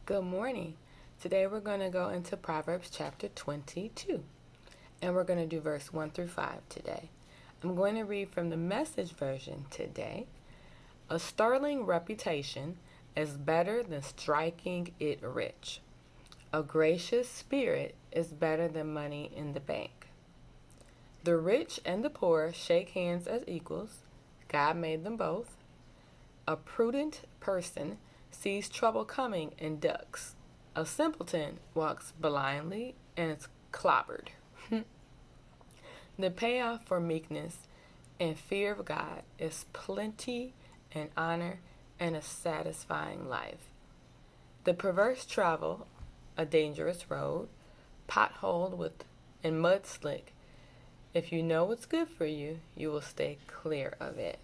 Good morning. Today we're going to go into Proverbs chapter 22, and we're going to do verse 1 through 5 today. I'm going to read from the Message version today. A sterling reputation is better than striking it rich. A gracious spirit is better than money in the bank. The rich and the poor shake hands as equals. God made them both. A prudent person sees trouble coming and ducks. A simpleton walks blindly and is clobbered. The payoff for meekness and fear of God is plenty and honor and a satisfying life. The perverse travel a dangerous road, potholed with and mud slick. If you know what's good for you, you will stay clear of it.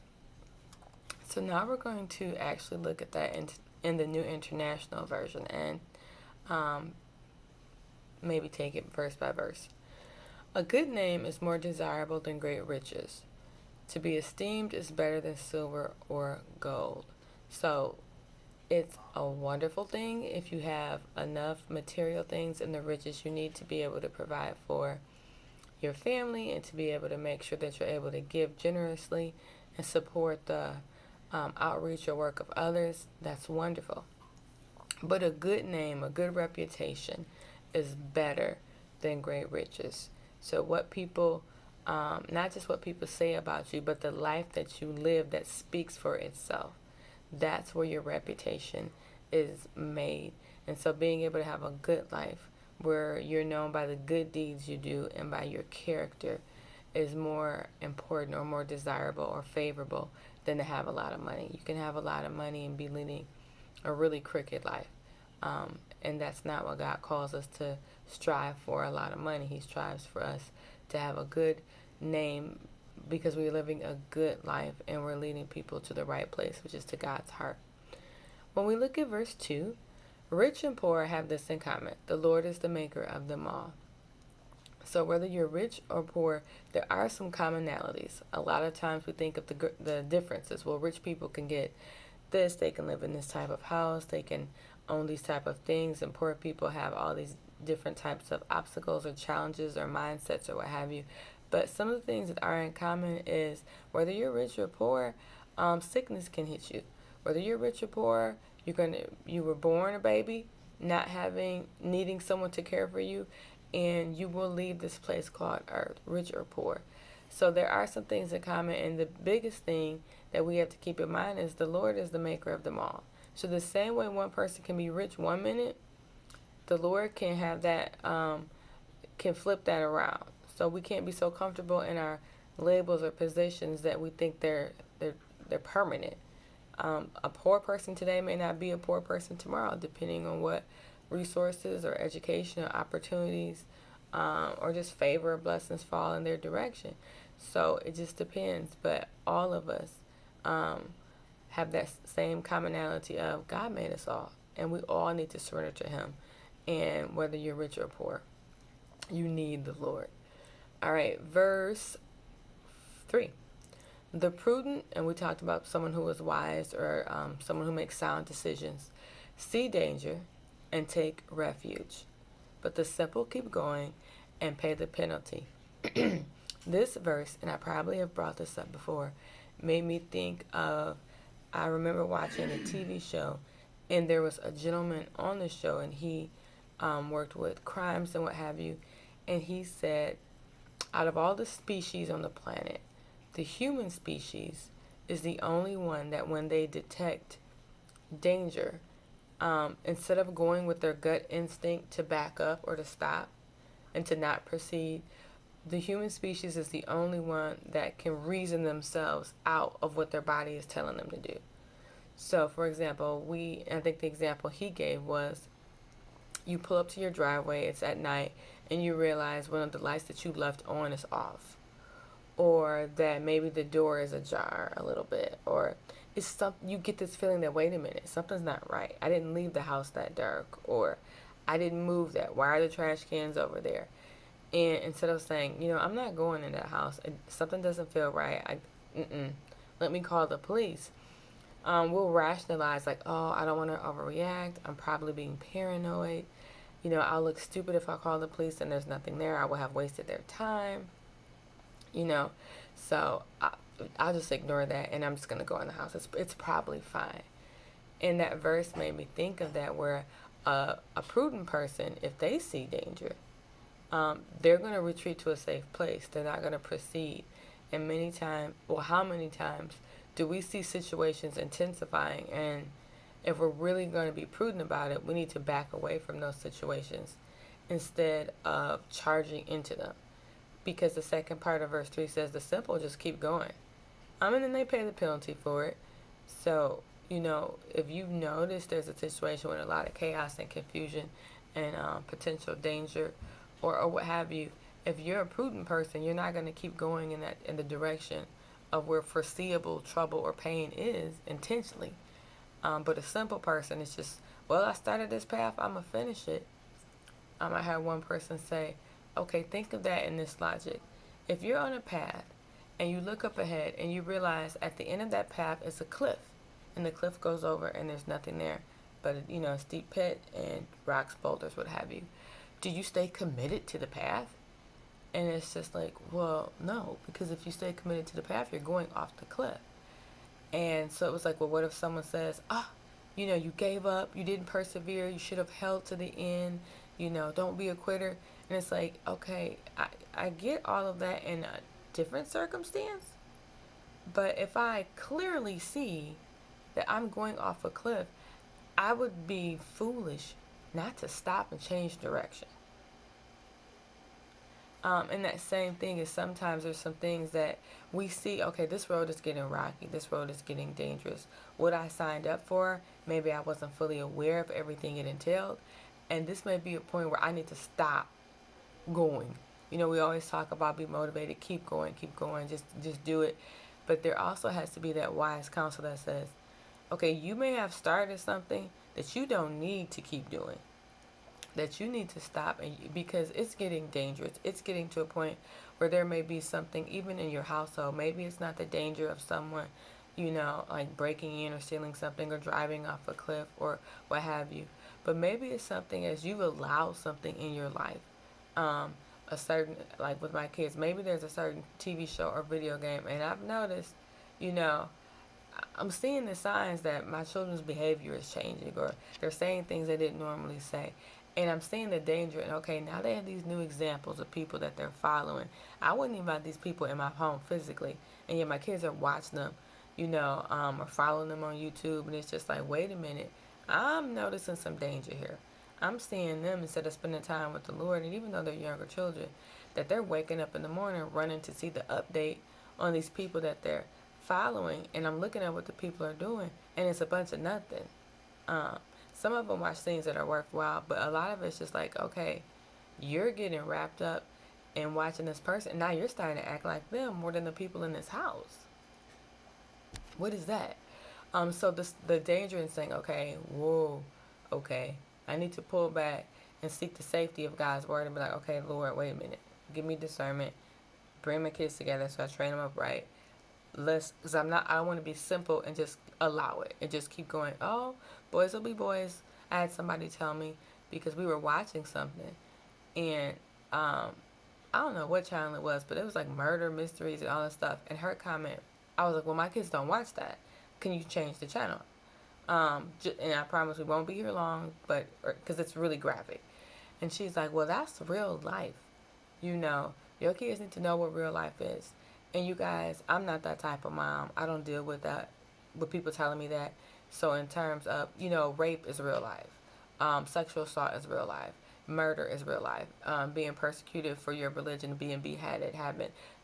So now we're going to actually look at that in the New International Version and maybe take it verse by verse. A good name is more desirable than great riches. To be esteemed is better than silver or gold. So it's a wonderful thing if you have enough material things and the riches you need to be able to provide for your family and to be able to make sure that you're able to give generously and support the outreach or work of others. That's wonderful. But a good name, a good reputation is better than great riches. So what people, not just what people say about you, but the life that you live that speaks for itself. That's where your reputation is made. And so being able to have a good life where you're known by the good deeds you do and by your character is more important or more desirable or favorable than to have a lot of money. You can have a lot of money and be leading a really crooked life. And that's not what God calls us to strive for, a lot of money. He strives for us to have a good name because we're living a good life and we're leading people to the right place, which is to God's heart. When we look at verse 2, rich and poor have this in common. The Lord is the maker of them all. So whether you're rich or poor, there are some commonalities. A lot of times we think of the differences. Well, rich people can get this, they can live in this type of house, they can own these type of things, and poor people have all these different types of obstacles or challenges or mindsets or what have you. But some of the things that are in common is whether you're rich or poor, sickness can hit you. Whether you're rich or poor, you were born a baby, needing someone to care for you, and you will leave this place called earth, rich or poor. So there are some things in common, and the biggest thing that we have to keep in mind is the Lord is the maker of them all. So the same way one person can be rich one minute, the Lord can have that, can flip that around. So we can't be so comfortable in our labels or positions that we think they're permanent. A poor person today may not be a poor person tomorrow, depending on what resources or education or opportunities or just favor or blessings fall in their direction. So it just depends. But all of us have that same commonality of God made us all, and we all need to surrender to Him. And whether you're rich or poor, you need the Lord. All right, verse 3. The prudent, and we talked about someone who is wise or someone who makes sound decisions, see danger and take refuge. But the simple keep going and pay the penalty. This verse, and I probably have brought this up before, made me think of, I remember watching a TV show, and there was a gentleman on the show, and he worked with crimes and what have you, and he said, out of all the species on the planet, the human species is the only one that when they detect danger, instead of going with their gut instinct to back up or to stop and to not proceed, the human species is the only one that can reason themselves out of what their body is telling them to do. So, for example, I think the example he gave was you pull up to your driveway, it's at night, and you realize one of the lights that you left on is off. Or that maybe the door is ajar a little bit. Or you get this feeling that, wait a minute, something's not right. I didn't leave the house that dark. Or I didn't move that. Why are the trash cans over there? And instead of saying, I'm not going in that house. Something doesn't feel right. Let me call the police. We'll rationalize like, oh, I don't want to overreact. I'm probably being paranoid. I'll look stupid if I call the police and there's nothing there. I will have wasted their time. You know, so I'll just ignore that and I'm just gonna go in the house. It's probably fine. And that verse made me think of that, where a prudent person, if they see danger, they're going to retreat to a safe place. They're not going to proceed. And many times, well, how many times do we see situations intensifying? And if we're really going to be prudent about it, we need to back away from those situations instead of charging into them. Because the second part of verse 3 says the simple just keep going. And then they pay the penalty for it. So, if you notice there's a situation with a lot of chaos and confusion and potential danger or what have you, if you're a prudent person, you're not going to keep going in the direction of where foreseeable trouble or pain is intentionally. But a simple person is just, well, I started this path, I'm going to finish it. I had one person say, okay, think of that in this logic. If you're on a path and you look up ahead and you realize at the end of that path is a cliff, and the cliff goes over and there's nothing there but a steep pit and rocks, boulders, what have you. Do you stay committed to the path? And it's just like, well, no, because if you stay committed to the path, you're going off the cliff. And so it was like, well, what if someone says, you gave up, you didn't persevere, you should have held to the end, don't be a quitter. And it's like, okay, I get all of that in a different circumstance, but if I clearly see that I'm going off a cliff, I would be foolish not to stop and change direction. And that same thing is sometimes there's some things that we see, okay, this road is getting rocky, this road is getting dangerous. What I signed up for, maybe I wasn't fully aware of everything it entailed. And this may be a point where I need to stop going. We always talk about be motivated, keep going, just do it. But there also has to be that wise counsel that says, okay, you may have started something that you don't need to keep doing, that you need to stop, because it's getting dangerous. It's getting to a point where there may be something even in your household. Maybe it's not the danger of someone, like breaking in or stealing something or driving off a cliff or what have you. But maybe it's something as you've allowed something in your life. A certain, like with my kids, maybe there's a certain TV show or video game, and I've noticed, I'm seeing the signs that my children's behavior is changing, or they're saying things they didn't normally say. And I'm seeing the danger, and okay, now they have these new examples of people that they're following. I wouldn't even have these people in my home physically, and yet my kids are watching them, or following them on YouTube, and it's just like, wait a minute, I'm noticing some danger here. I'm seeing them, instead of spending time with the Lord, and even though they're younger children, that they're waking up in the morning running to see the update on these people that they're following, and I'm looking at what the people are doing, and it's a bunch of nothing. Some of them watch things that are worthwhile, but a lot of it's just like, okay, you're getting wrapped up in watching this person, and now you're starting to act like them more than the people in this house. What is that? So the danger in saying, okay, whoa, okay, I need to pull back and seek the safety of God's word and be like, okay, Lord, wait a minute, give me discernment, bring my kids together so I train them up right. Because I don't want to be simple and just allow it and just keep going. Oh, boys will be boys. I had somebody tell me, because we were watching something, and I don't know what channel it was, but it was like murder mysteries and all that stuff. And her comment, I was like, well, my kids don't watch that. Can you change the channel? And I promise we won't be here long, but because it's really graphic. And she's like, well, that's real life. Your kids need to know what real life is. And you guys, I'm not that type of mom. I don't deal with that, with people telling me that. So in terms of, rape is real life. Sexual assault is real life. Murder is real life. Being persecuted for your religion, being beheaded,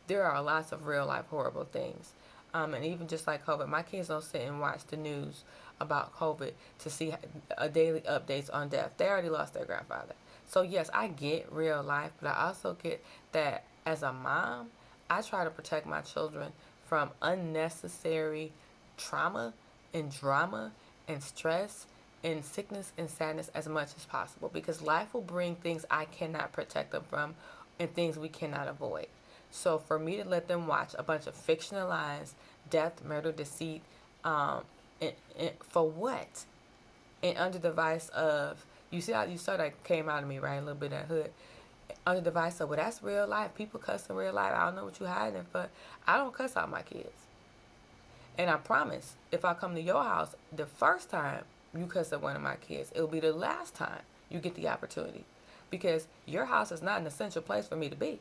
there are lots of real life horrible things. And even just like COVID, my kids don't sit and watch the news about COVID to see daily updates on death. They already lost their grandfather. So yes, I get real life, but I also get that as a mom, I try to protect my children from unnecessary trauma and drama and stress and sickness and sadness as much as possible, because life will bring things I cannot protect them from and things we cannot avoid. So for me to let them watch a bunch of fictionalized death, murder, deceit, And for what? And under the vice of, you see how you saw that came out of me, right? A little bit of that hood. Under the vice of, well, that's real life. People cuss in real life. I don't know what you hiding for. I don't cuss out my kids. And I promise, if I come to your house the first time you cuss at one of my kids, it'll be the last time you get the opportunity. Because your house is not an essential place for me to be.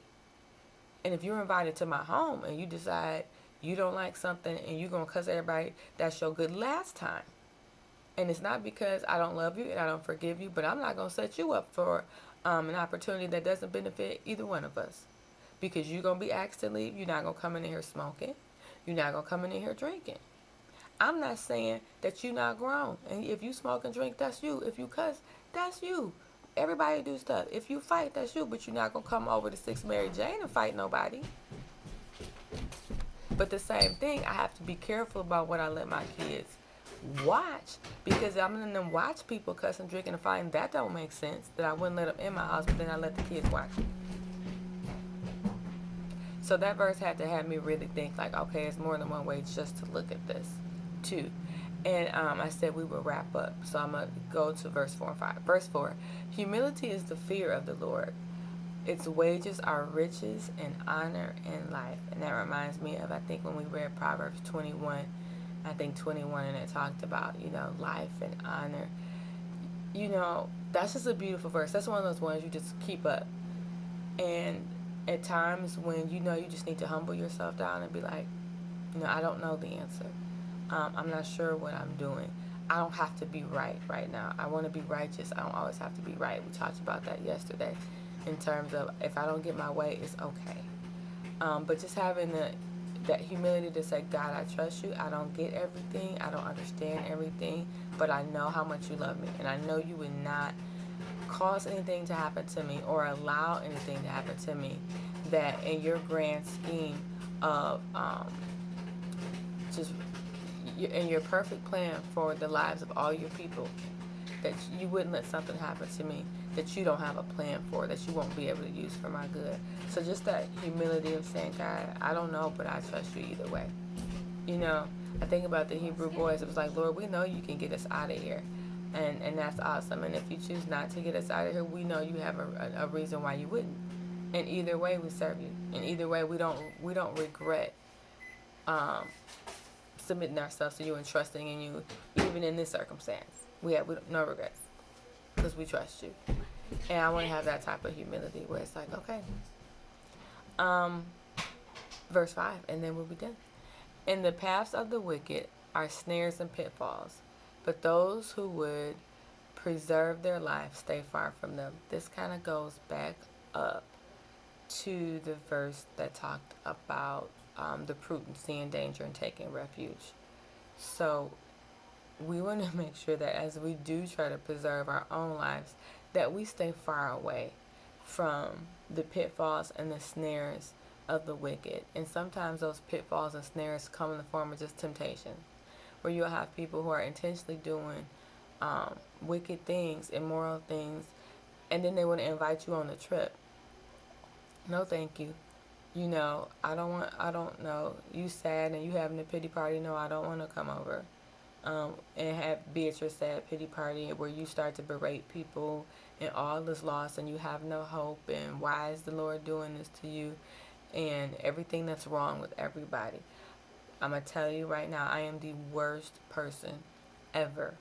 And if you're invited to my home and you decide you don't like something and you're going to cuss everybody, that's your good last time. And it's not because I don't love you and I don't forgive you, but I'm not going to set you up for an opportunity that doesn't benefit either one of us. Because you're going to be asked to leave. You're not going to come in here smoking. You're not going to come in here drinking. I'm not saying that you're not grown. And if you smoke and drink, that's you. If you cuss, that's you. Everybody do stuff. If you fight, that's you. But you're not going to come over to 6 Mary Jane and fight nobody. But the same thing, I have to be careful about what I let my kids watch, because I'm letting them watch people cuss and drink and fighting. That don't make sense, that I wouldn't let them in my house, but then I let the kids watch it. So that verse had to have me really think like, okay, it's more than one way just to look at this too. And I said we would wrap up, so I'm going to go to verse 4 and 5. Verse 4, humility is the fear of the Lord. Its wages are riches and honor and life. And that reminds me of, I think when we read Proverbs 21, I think 21, and it talked about, life and honor. That's just a beautiful verse. That's one of those ones you just keep up. And at times when you just need to humble yourself down and be like, I don't know the answer. I'm not sure what I'm doing. I don't have to be right now. I want to be righteous. I don't always have to be right. We talked about that yesterday in terms of if I don't get my way, it's okay. But just having that humility to say, God, I trust you. I don't get everything. I don't understand everything. But I know how much you love me. And I know you would not cause anything to happen to me or allow anything to happen to me that in your grand scheme of just in your perfect plan for the lives of all your people, that you wouldn't let something happen to me that you don't have a plan for, that you won't be able to use for my good. So just that humility of saying, God, I don't know, but I trust you either way. I think about the Hebrew boys. It was like, Lord, we know you can get us out of here. And that's awesome. And if you choose not to get us out of here, we know you have a reason why you wouldn't. And either way, we serve you. And either way, we don't regret submitting ourselves to you and trusting in you, even in this circumstance. We have no regrets because we trust you. And I want to have that type of humility where it's like, okay. Verse 5, and then we'll be done. In the paths of the wicked are snares and pitfalls, but those who would preserve their life stay far from them. This kind of goes back up to the verse that talked about the prudent seeing danger and taking refuge. So we want to make sure that as we do try to preserve our own lives, that we stay far away from the pitfalls and the snares of the wicked. And sometimes those pitfalls and snares come in the form of just temptation, where you'll have people who are intentionally doing wicked things, immoral things, and then they want to invite you on the trip. No, thank you. I don't know. You sad and you having a pity party. No, I don't want to come over. And have Beatrice sad pity party where you start to berate people and all is lost and you have no hope and why is the Lord doing this to you and everything that's wrong with everybody. I'm going to tell you right now, I am the worst person ever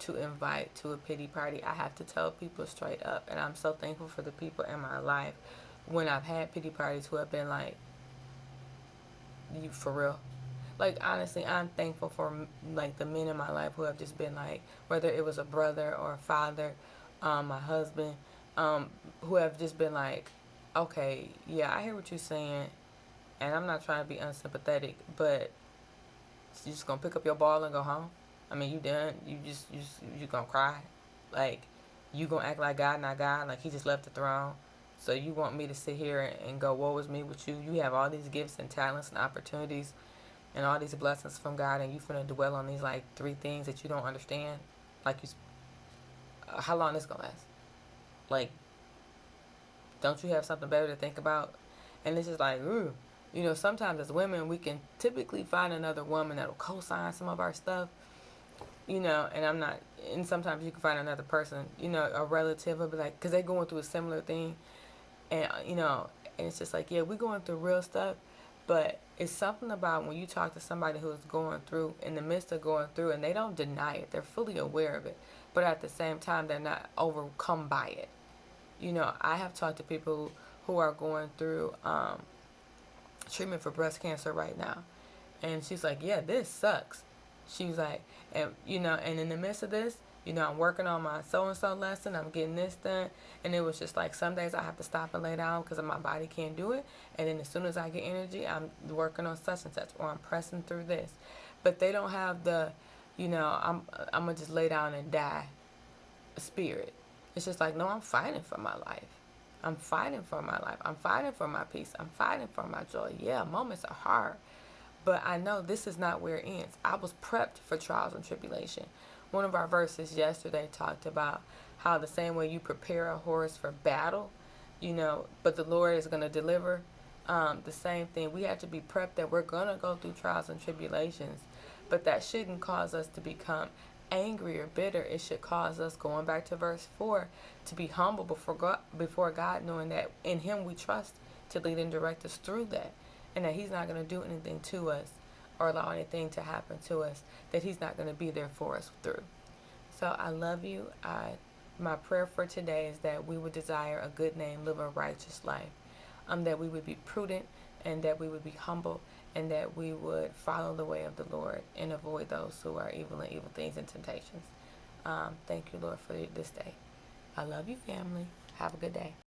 to invite to a pity party. I have to tell people straight up, and I'm so thankful for the people in my life when I've had pity parties who have been like, you for real? Like, honestly, I'm thankful for, like, the men in my life who have just been, like, whether it was a brother or a father, my husband, who have just been, like, okay, yeah, I hear what you're saying, and I'm not trying to be unsympathetic, but you just gonna pick up your ball and go home? I mean, you done? You gonna cry? Like, you gonna act like God, not God? Like, he just left the throne? So you want me to sit here and go, woe is me with you? You have all these gifts and talents and opportunities and all these blessings from God, and you finna dwell on these like 3 things that you don't understand. Like, how long this gonna last? Like, don't you have something better to think about? And it's just like, ooh. Sometimes as women, we can typically find another woman that'll co-sign some of our stuff. and I'm not, and sometimes you can find another person, a relative will be like, because they're going through a similar thing, and, and it's just like, yeah, we're going through real stuff, but it's something about when you talk to somebody who's going through, in the midst of going through, and they don't deny it, they're fully aware of it, but at the same time, they're not overcome by it. I have talked to people who are going through treatment for breast cancer right now. And she's like, yeah, this sucks. She's like, and in the midst of this, I'm working on my so-and-so lesson. I'm getting this done. And it was just like some days I have to stop and lay down because my body can't do it. And then as soon as I get energy, I'm working on such and such, or I'm pressing through this. But they don't have the, I'm going to just lay down and die spirit. It's just like, no, I'm fighting for my life. I'm fighting for my life. I'm fighting for my peace. I'm fighting for my joy. Yeah, moments are hard, but I know this is not where it ends. I was prepped for trials and tribulation. One of our verses yesterday talked about how the same way you prepare a horse for battle, but the Lord is going to deliver. The same thing. We have to be prepped that we're going to go through trials and tribulations, but that shouldn't cause us to become angry or bitter. It should cause us, going back to verse 4, to be humble before God, knowing that in Him we trust to lead and direct us through that, and that He's not going to do anything to us or allow anything to happen to us that He's not going to be there for us through. So I love you. My prayer for today is that we would desire a good name, live a righteous life, that we would be prudent, and that we would be humble, and that we would follow the way of the Lord and avoid those who are evil and evil things and temptations. Thank you, Lord, for this day. I love you, family. Have a good day.